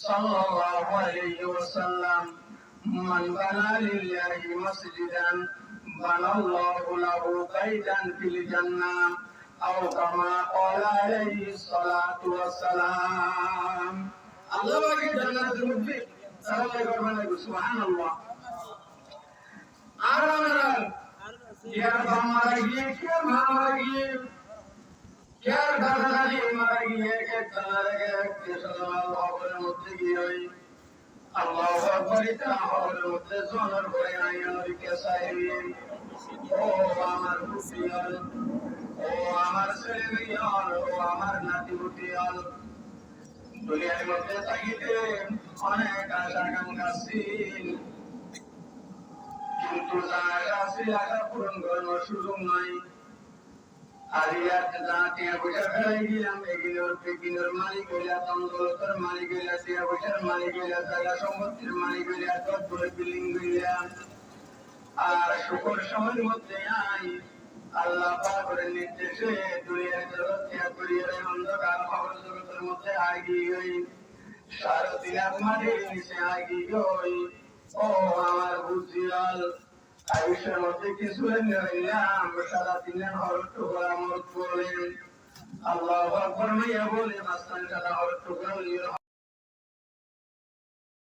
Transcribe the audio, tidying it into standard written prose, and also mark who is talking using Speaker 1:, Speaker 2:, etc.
Speaker 1: সাল্লাল্লাহু আলাইহি ওয়াসাল্লাম মান বানা লিল্লাহি মাসজিদান বানাল্লাহু লাহু বাইতান ফিল জান্নাহ আও কামা ক্বালা আলাইহি সালাতু ওয়াসসালাম। আল্লাহ পাকের জান্নাতের মধ্যে সালাত করবেন সুবহানাল্লাহ। আর আমরা यार हमारा ये क्या हमारा ये क्या दादाजी हमारा ये एक दादा के सलाम और मुझे की हुई अल्लाह अकबर इतना और मुझे सोनर कोई आई और कैसा है ये ओ हमार खुशियाल ओ हमार सेलियाल ओ हमार नाती बुटियाल दुनिया में मुझे ताकि अनेक आशा आकांक्षा ছিল কিন্তু আশা পূরণ করার সুযোগ নাই। আর টিয়া পয়সা ফেলাই গেলাম এগিনোর মালিক হইলা তন্দলতার মালিক হইলা টিয়া পয়সার মালিক হইলা জায়গা সম্পত্তির মালিক হইলা তৎপরে বিল্ডিং হইলা আর শুকর সময়ের মধ্যে আই আল্লাহ পাকের নির্দেশে দুনিয়ার জগৎ ত্যাগ করিয়া অন্ধকার খবর জগতের মধ্যে আগিয়ে হই সারাদিন মাটির নিচে আগিয়ে হই। ও আমার বুঝিয়াল আয়ুষের মধ্যে কিছু নিলাম সারাদিনের হরট টুকরা মত বলেন আল্লাহ আকবার মাইয়া বলে মাস্তান সারা হরট টুকরা